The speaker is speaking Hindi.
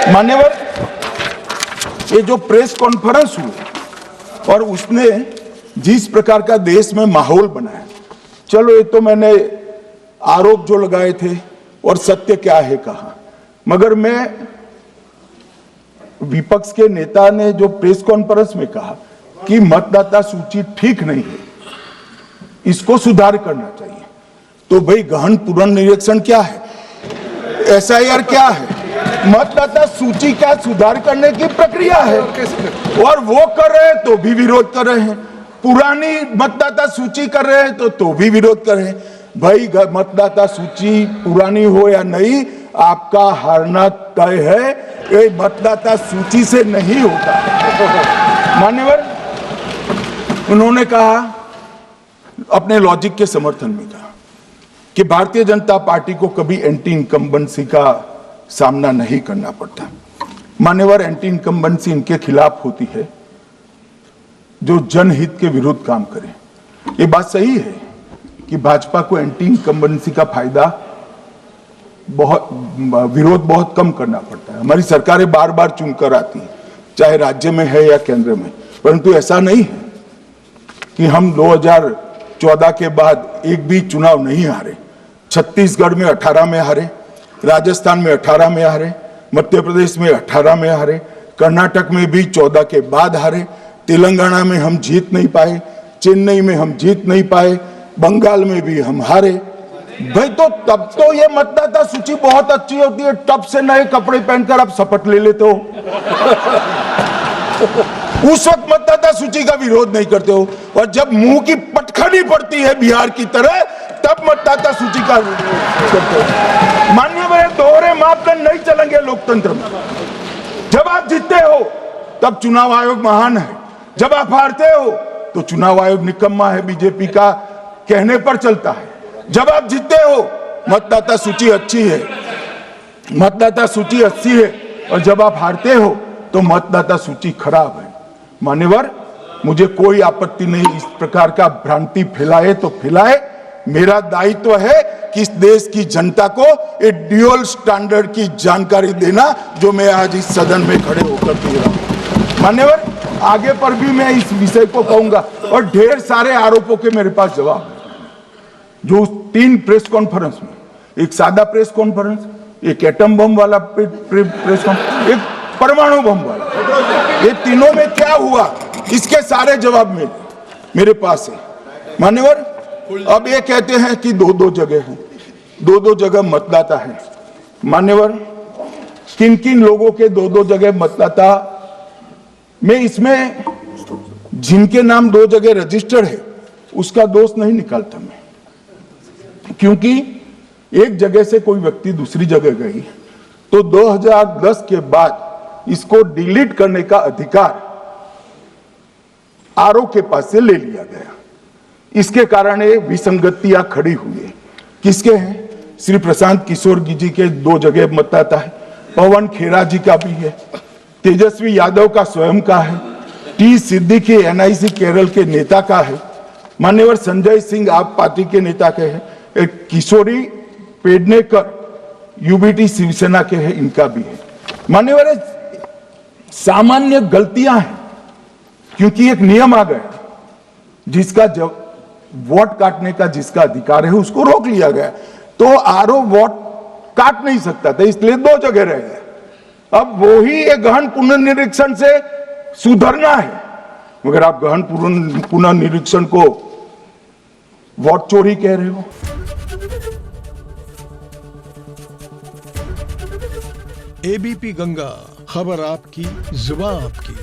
मान्यवर, ये जो प्रेस कॉन्फ्रेंस हुई और उसने जिस प्रकार का देश में माहौल बनाया, चलो ये तो मैंने आरोप जो लगाए थे और सत्य क्या है कहा, मगर मैं विपक्ष के नेता ने जो प्रेस कॉन्फ्रेंस में कहा कि मतदाता सूची ठीक नहीं है, इसको सुधार करना चाहिए, तो भाई गहन पुनर्निरीक्षण क्या है, एसआईआर क्या है, मतदाता सूची का सुधार करने की प्रक्रिया है, और वो कर रहे हैं तो भी विरोध कर रहे हैं, पुरानी मतदाता सूची कर रहे हैं तो भी विरोध कर रहे हैं। भाई मतदाता सूची पुरानी हो या नहीं, आपका हारना तय है, ये मतदाता सूची से नहीं होता। मान्यवर, उन्होंने कहा अपने लॉजिक के समर्थन में कहा कि भारतीय जनता पार्टी को कभी एंटी इनकम्बेंसी का सामना नहीं करना पड़ता। मान्यवर, एंटी इनकम्बेंसी इनके खिलाफ होती है जो जनहित के विरुद्ध काम करे। ये बात सही है कि भाजपा को एंटी इनकम्बेंसी का फायदा विरोध बहुत कम करना पड़ता है। हमारी सरकारें बार बार चुनकर आती हैं, चाहे राज्य में है या केंद्र में, परंतु ऐसा नहीं है कि हम 2014 के बाद एक भी चुनाव नहीं हारे। छत्तीसगढ़ में 18 में हारे, राजस्थान में 18 में हारे, मध्य प्रदेश में 18 में हारे, कर्नाटक में भी 14 के बाद हारे, तेलंगाना में हम जीत नहीं पाए, चेन्नई में हम जीत नहीं पाए, बंगाल में भी हम हारे। भाई तो तब तो ये मतदाता सूची बहुत अच्छी होती है, तब से नए कपड़े पहनकर आप शपथ ले लेते हो। उस वक्त मतदाता सूची का विरोध नहीं करते हो, और जब मुंह की पटखनी पड़ती है बिहार की तरह, तब मतदाता सूची का विरोध करते हो। मान्यवर, दोहरे मापदंड नहीं चलेंगे लोकतंत्र में। जब आप जीतते हो तब चुनाव आयोग महान है, जब आप हारते हो तो चुनाव आयोग निकम्मा है, बीजेपी का कहने पर चलता है। जब आप जीतते हो मतदाता सूची अच्छी है, मतदाता सूची अच्छी है, और जब आप हारते हो तो मतदाता सूची खराब है। मान्यवर, मुझे कोई आपत्ति नहीं, इस प्रकार का भ्रांति फैलाए तो फैलाए, मेरा दायित्व है कि इस देश की जनता को एक ड्यूअल स्टैंडर्ड की जानकारी देना, जो मैं आज इस सदन में खड़े होकर दे रहा हूं। मान्यवर, आगे पर भी मैं इस विषय को कहूंगा, और ढेर सारे आरोपों के मेरे पास जवाब है। जो 3 प्रेस कॉन्फ्रेंस में, एक सादा प्रेस कॉन्फ्रेंस, एक एटम बम वाला प्रेस कॉन्फ्रेंस, एक परमाणु बम वाला, ये तीनों में क्या हुआ, इसके सारे जवाब मेरे पास है। मान्यवर, अब ये कहते हैं कि 2-2 जगह है, 2-2 जगह मतदाता है। मान्यवर, किन किन लोगों के 2-2 जगह मतदाता में, इसमें जिनके नाम 2 जगह रजिस्टर्ड है उसका दोष नहीं निकालता मैं, क्योंकि एक जगह से कोई व्यक्ति दूसरी जगह गई तो 2010 के बाद इसको डिलीट करने का अधिकार आरओ के पास से ले लिया गया। इसके कारण ये विसंगतियां खड़ी हुई है। किसके हैं? श्री प्रशांत किशोर जी के 2 जगह मतदाता है, पवन खेरा जी का भी है, तेजस्वी यादव का स्वयं का है, टी सिद्दीकी एनआईसी केरल के नेता का है, मान्यवर संजय सिंह आप पार्टी के नेता के हैं, एक किशोरी पेडनेकर यूबीटी शिवसेना के हैं, इनका भी है। मान्यवर, सामान्य गलतियां हैं, क्योंकि एक नियम आ गया, जिसका जब वोट काटने का जिसका अधिकार है उसको रोक लिया गया, तो आरओ वोट काट नहीं सकता था, इसलिए 2 जगह रह गए। अब वो ही एक गहन पुनर्निरीक्षण से सुधरना है, मगर आप गहन पुनर्निरीक्षण को वोट चोरी कह रहे हो। एबीपी गंगा, खबर आपकी, जुबान आपकी।